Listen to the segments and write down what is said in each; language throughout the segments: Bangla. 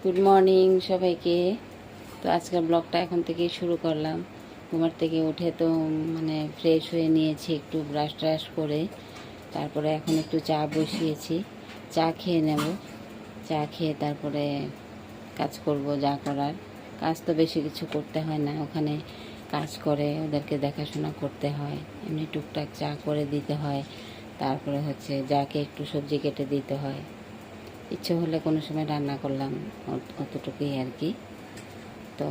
গুড মর্নিং সবাইকে। তো আজকের ব্লগটা এখন থেকেই শুরু করলাম। ঘুমার থেকে উঠে তো ফ্রেশ হয়ে নিয়েছি, একটু ব্রাশ ট্রাশ করে তারপরে এখন একটু চা বসিয়েছি। চা খেয়ে নেব। চা খেয়ে তারপরে কাজ করব, যা করার কাজ তো বেশি কিছু করতে হয় না, ওখানে কাজ করে ওদেরকে দেখাশোনা করতে হয়, এমনি টুকটাক চা করে দিতে হয়, তারপরে যাকে একটু সবজি কেটে দিতে হয়, ইচ্ছে হলে কোনো সময় রান্না করলাম, অতটুকুই আর কি। তো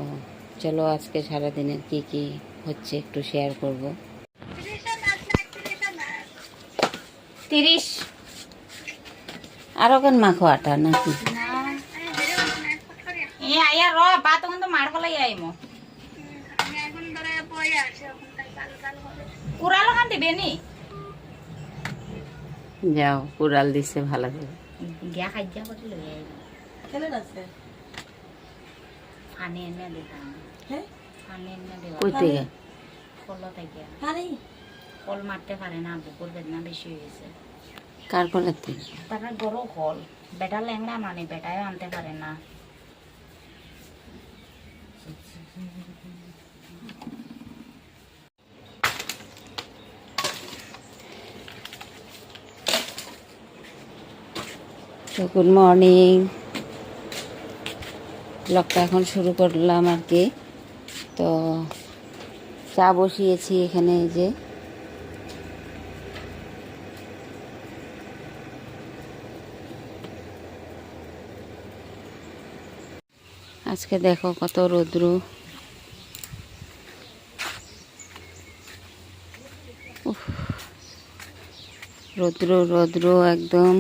চলো আজকে সারাদিনের কি কি হচ্ছে একটু শেয়ার করব। 30 আরো কেন মাখো আটা নাকি? যাও কুড়াল দিছে ভালো করে। গিয়া খাইজা করে লই আইব। কেনে আছে? পানি এনে দিতাম। হ্যাঁ? পানি এনে দিবা। কই থেকে? কল থেকে। পানি? কল মারতে পারে না, বুকুর বেদনা বেশি হয়েছে। কার কলের থেকে? তারা গরো কল। বেটা ল্যাংড়া মানে বেটাও আনতে পারে না। তো গুড মর্নিং, ব্লগটা এখন শুরু করলাম আর কি। তো চা বসিয়েছি এখানে, এই যে আজকে দেখো কত রৌদ্র। রৌদ্র রৌদ্র একদম।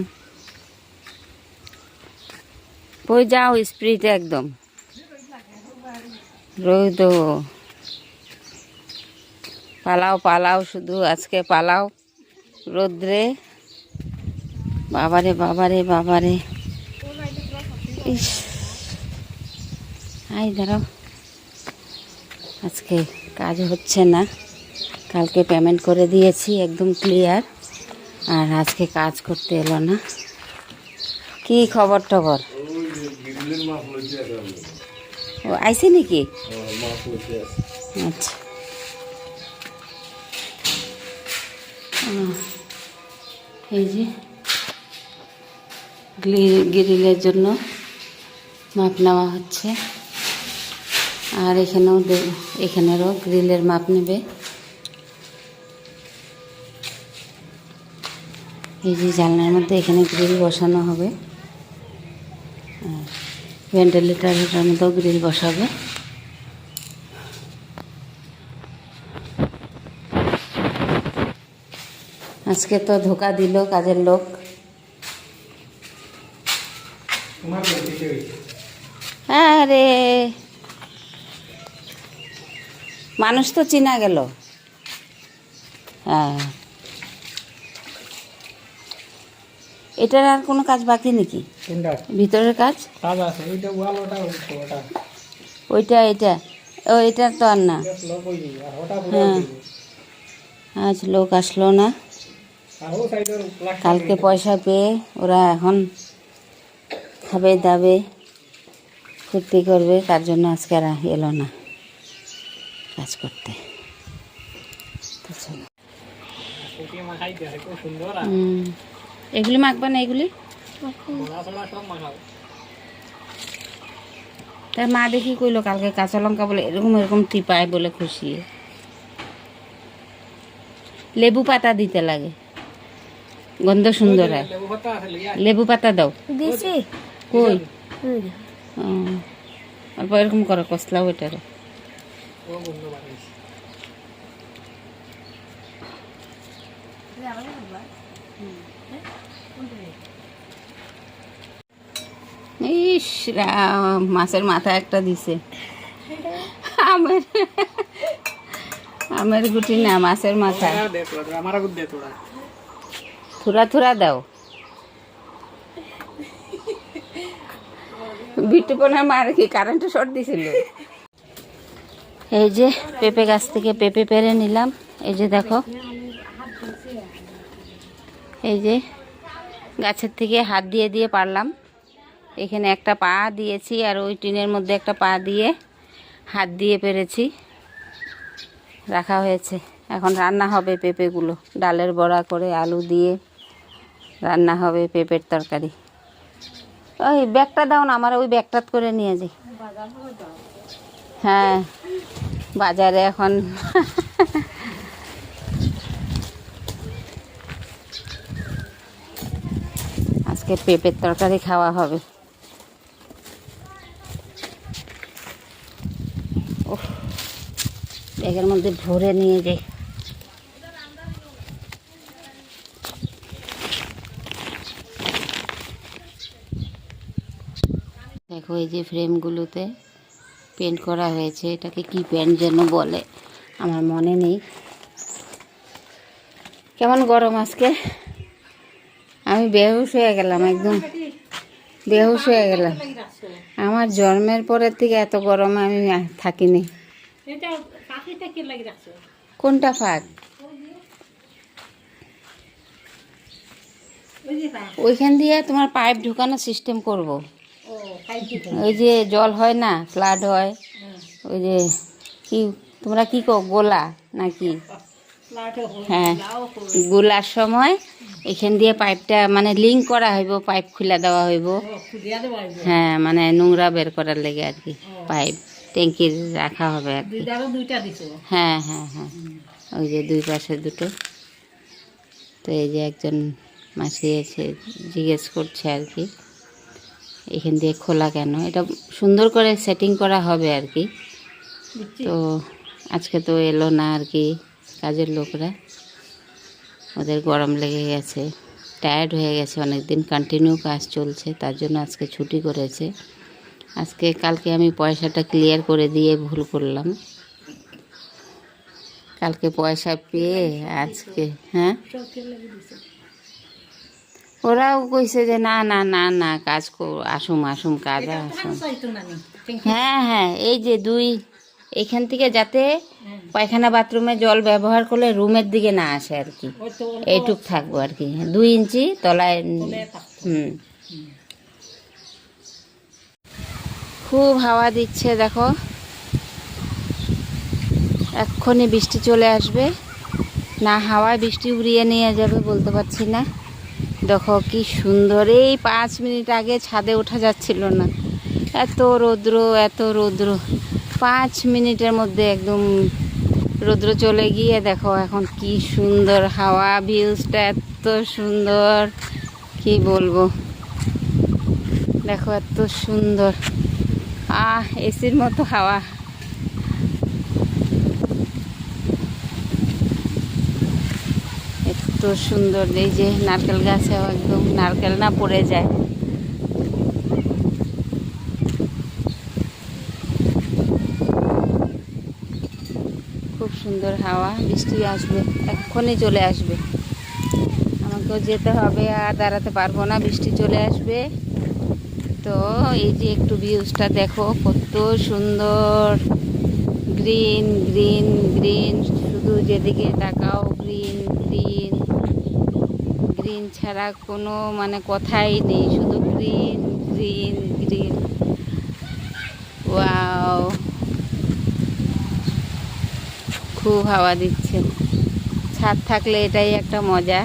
বই যাও স্প্রিটে একদম রৌদ্র। পালাও পালাও, শুধু আজকে পালাও রৌদ্রে। বাবারে বাবারে বাবারে, ইস আই দাঁড়াও। আজকে কাজ হচ্ছে না, কালকে পেমেন্ট করে দিয়েছি একদম ক্লিয়ার, আর আজকে কাজ করতে এলো না। কি খবর টবর? ও আইসে নাকি? আচ্ছা, এই যে গ্রিলের জন্য মাপ নেওয়া হচ্ছে, আর এখানেরও গ্রিলের মাপ নেবে। এই যে জানলার মধ্যে এখানে গ্রিল বসানো হবে, আর ভেন্টিলেটারের মধ্যেও গ্রিল বসাবে। আজকে তো ধোকা দিল কাজের লোক। হ্যাঁ রে, মানুষ তো চিনা গেল। হ্যাঁ, এটার আর কোনো কাজ বাকি নাকি? ভিতরের কাজ আছে, ওইটা এটা এটার তো আর না। হ্যাঁ, আজ লোক আসলো না, কালকে পয়সা পেয়ে ওরা এখন খাবে দাবে ফুর্তি করবে, তার জন্য আজকে আর এলো না কাজ করতে। এগুলি মাখবা না? এগুলি তার মা দেখি কইলো কালকে কাঁচা লঙ্কা বলে এরকম এরকম টিপায় বলে খুশি। লেবু পাতা দিতে লাগে, গন্ধ সুন্দর হয়। লেবু পাতা দাও। কই অল্প এরকম করো, কসলাও এটারে। ইস রাম, মাছের মাথা একটা দিছে। আমের গুটি না, মাছের মাথা। থুরা থুরা দাও। বিটুপনের মার কি কারেন্টে শর্ট দিছিল? এই যে পেঁপে গাছ থেকে পেঁপে পেরে নিলাম। এই যে দেখো, এই যে গাছের থেকে হাত দিয়ে দিয়ে পারলাম। এখানে একটা পা দিয়েছি আর ওই টিনের মধ্যে একটা পা দিয়ে হাত দিয়ে পেরেছি রাখা হয়েছে। এখন রান্না হবে পেঁপেগুলো, ডালের বড়া করে আলু দিয়ে রান্না হবে পেঁপের তরকারি। ওই ব্যাগটা দাও না, আমার ওই ব্যাগটাত করে নিয়ে যাই। হ্যাঁ বাজারে এখন আজকে পেঁপের তরকারি খাওয়া হবে। ওহ, ব্যাগের মধ্যে ভরে নিয়ে যাই। দেখো এই যে ফ্রেমগুলোতে পেন্ট করা হয়েছে, এটাকে কি পেন্ট যেন বলে আমার মনে নেই। কেমন গরম আজকে, আমি বেহুশ হয়ে গেলাম, একদম বেহুশ হয়ে গেলাম। আমার জন্মের পরের থেকে এত গরমে আমি থাকিনি। কোনটা ফাঁক? ওইখান দিয়ে তোমার পাইপ ঢুকানোর সিস্টেম করব। ওই যে জল হয় না, ফ্লাড হয়, ওই যে কি তোমরা কি কো, গোলা নাকি? হ্যাঁ, গোলার সময় এখান দিয়ে পাইপটা মানে লিঙ্ক করা হইব, পাইপ খুলে দেওয়া হইব। হ্যাঁ, মানে নোংরা বের করার লেগে আর কি, পাইপ ট্যাঙ্কির রাখা হবে আর কি। হ্যাঁ হ্যাঁ হ্যাঁ, ওই যে দুই পাশে দুটো। তো এই যে একজন মাসি এসে জিজ্ঞেস করছে আর কি, এখান দিয়ে খোলা কেন, এটা সুন্দর করে সেটিং করা হবে আর কি। তো আজকে তো এলো না আর কি কাজের লোকরা, ওদের গরম লেগে গেছে, টায়ার্ড হয়ে গেছে, অনেক দিন কন্টিনিউ কাজ চলছে, তার জন্য আজকে ছুটি করেছে। আজকে কালকে আমি পয়সাটা ক্লিয়ার করে দিয়ে ভুল করলাম, কালকে পয়সা পেয়ে আজকে। হ্যাঁ, ওরাও কইছে যে না না না না কাজ আসুম আসুম কাজ আসুম। হ্যাঁ হ্যাঁ, এই যে দুই এখান থেকে যাতে পায়খানা বাথরুমে জল ব্যবহার করলে রুমের দিকে না আসে আর কি, এইটুক থাকবো আর কি, 2 ইঞ্চি তলায়। খুব হাওয়া দিচ্ছে দেখো, এক্ষুনি বৃষ্টি চলে আসবে, না হাওয়ায় বৃষ্টি উড়িয়ে নিয়ে যাবে বলতে পারছি না। দেখো কি সুন্দর, এই 5 মিনিট আগে ছাদে ওঠা যাচ্ছিল না, এত রৌদ্র এত রৌদ্র, 5 মিনিটের মধ্যে একদম রৌদ্র চলে গিয়ে দেখো এখন কি সুন্দর হাওয়া, ভিউজটা এত সুন্দর কি বলবো। দেখো এত সুন্দর, এসির মতো হাওয়া। এত সুন্দর, এই যে নারকেল গাছেও একদম নারকেল না পড়ে যায়। খুব সুন্দর হাওয়া, বৃষ্টি আসবে, এক্ষুনি চলে আসবে, আমাকেও যেতে হবে, আর দাঁড়াতে পারবো না, বৃষ্টি চলে আসবে। তো এই যে একটু ভিউজটা দেখো কত সুন্দর, গ্রিন গ্রিন গ্রিন, শুধু যেদিকে তাকাও গ্রিন গ্রিন গ্রিন ছাড়া কোনো মানে কথাই নেই, শুধু গ্রিন গ্রিন গ্রিন। ওয়াও, খুব হাওয়া দিচ্ছে, ছাদ থাকলে এটাই একটা মজা।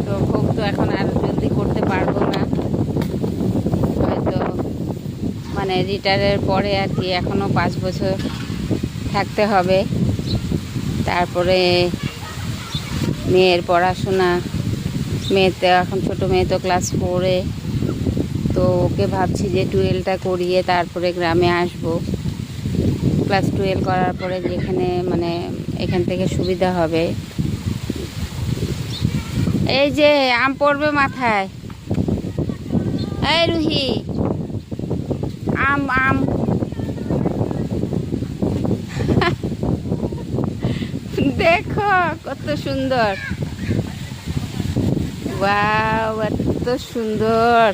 তো ভোগ তো এখন আর জলদি করতে পারবো না, হয়তো মানে রিটায়ারের পরে আর কি, এখনও 5 বছর থাকতে হবে, তারপরে মেয়ের পড়াশোনা, মেয়েতে এখন ছোটো মেয়ে তো ক্লাস 4-এ, তো ওকে ভাবছি যে 12টা করিয়ে তারপরে গ্রামে আসব, ক্লাস 12 করার পরে যেখানে মানে এখান থেকে সুবিধা হবে। এই যে আম পড়বে মাথায়, এই রুহি আম আম দেখো কত সুন্দর, ওয়াও এত সুন্দর।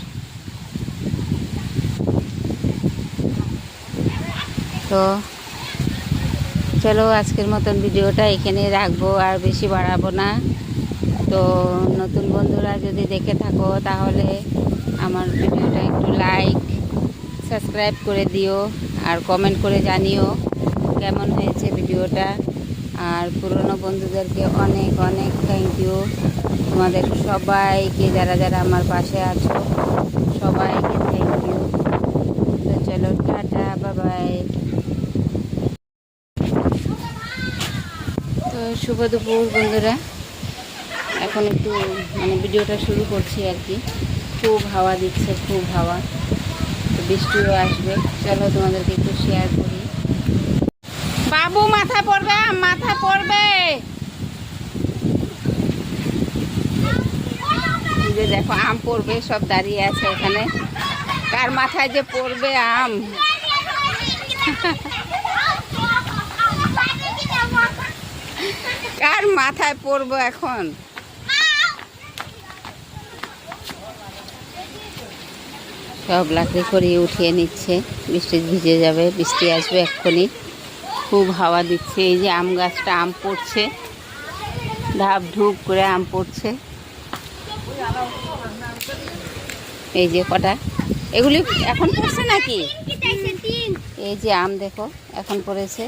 তো চলো আজকের মতন ভিডিওটা এখানে রাখবো, আর বেশি বাড়াবো না। তো তো নতুন বন্ধুরা যদি দেখে থাকো তাহলে আমার ভিডিওটা একটু লাইক সাবস্ক্রাইব করে দিও, আর কমেন্ট করে জানিও কেমন হয়েছে ভিডিওটা। আর পুরনো বন্ধুদেরকে অনেক অনেক থ্যাংক ইউ, তোমাদের সবাইকে যারা যারা আমার পাশে আছো সবাইকে থ্যাংক ইউ। তো চলো টাটা, বাই। তো শুভ দুপুর বন্ধুরা, এখন একটু মানে ভিডিওটা শুরু করছি আর কি। খুব হাওয়া দিচ্ছে, খুব হাওয়া, তো বৃষ্টিও আসবে। চলো তোমাদেরকে একটু শেয়ার করি। বাবু মাথা পড়বে, মাথা পড়বে। যে দেখো আম পড়বে, সব দাঁড়িয়ে আছে এখানে। কার মাথায় যে পড়বে আম। কার মাথায় পড়বো এখন। সব লাকড়ি করে উঠিয়ে নিচ্ছে, বৃষ্টি ভিজে যাবে, বৃষ্টি আসবে এক্ষুনি। খুব হাওয়া দিচ্ছে। এই যে আম গাছটা আম পড়ছে, ধাপ ধুপ করে আম পড়ছে। এই যে কটা, এগুলি এখন পড়ছে নাকি? এই যে আম দেখো এখন পড়েছে।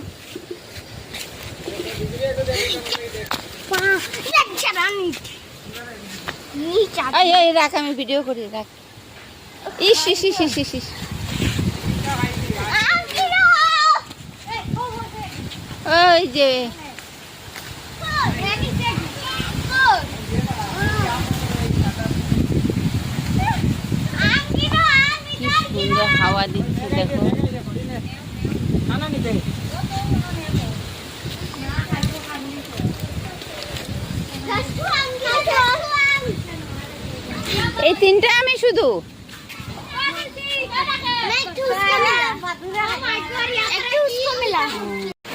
এই রাখ, আমি ভিডিও করি, রাখ। ইস ইস ইস ইস ইস ইস। ওই যে কি সুন্দর হাওয়া দিচ্ছে দেখো। এই তিনটা আমি শুধু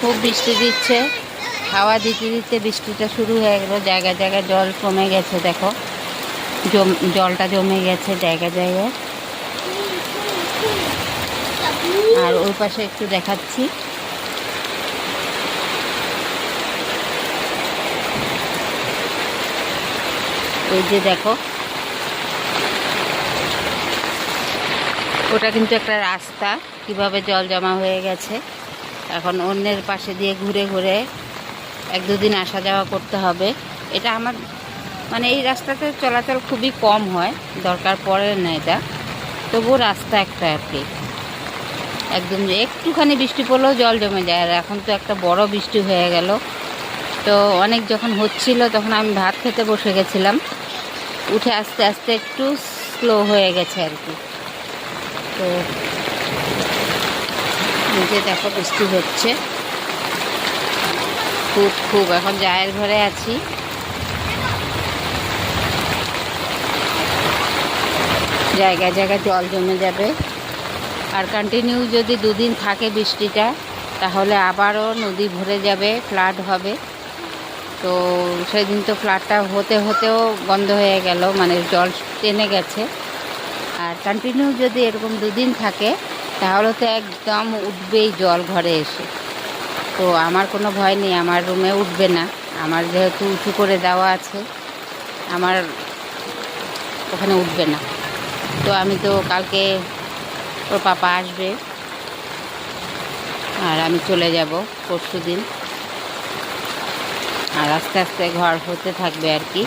খুব বৃষ্টি দিচ্ছে, হাওয়া দিতে দিতে বৃষ্টিটা শুরু হয়ে গেল। জায়গায় জায়গায় জল কমে গেছে দেখো, জলটা জমে গেছে জায়গায় জায়গায়। আর ওই পাশে একটু দেখাচ্ছি, ওই যে দেখো, ওটা কিন্তু একটা রাস্তা, কিভাবে জল জমা হয়ে গেছে। এখন অন্যের পাশে দিয়ে ঘুরে ঘুরে এক দুদিন আসা যাওয়া করতে হবে। এটা আমার মানে এই রাস্তাতে চলাচল খুবই কম হয়, দরকার পড়ে না এটা, তবুও রাস্তা একটা আর কি। একদম একটুখানি বৃষ্টি পড়লেও জল জমে যায়। আর এখন তো একটা বড় বৃষ্টি হয়ে গেল। তো অনেক যখন হচ্ছিল তখন আমি ভাত খেতে বসে গেছিলাম, উঠে আস্তে আস্তে একটু স্লো হয়ে গেছে আর কি। তো নিজে দেখো বৃষ্টি হচ্ছে খুব খুব। এখন জায়ের ঘরে আছি, জায়গায় জায়গায় জল জমে যাবে। আর কন্টিনিউ যদি দুদিন থাকে বৃষ্টিটা, তাহলে আবারও নদী ভরে যাবে, ফ্লাড হবে। তো সেদিন তো ফ্লাডটা হতে হতেও বন্ধ হয়ে গেল, মানে জল টেনে গেছে। আর কন্টিনিউ যদি এরকম দুদিন থাকে তাহলে তো একদম উঠবেই জল ঘরে এসে। তো আমার কোনো ভয় নেই, আমার রুমে উঠবে না, আমার যেহেতু উঁচু করে দেওয়া আছে, আমার ওখানে উঠবে না। তো আমি তো কালকে ওর পাপা আসবে আর আমি চলে যাব পরশুদিন। আর আস্তে আস্তে ঘর হতে থাকবে আর কি।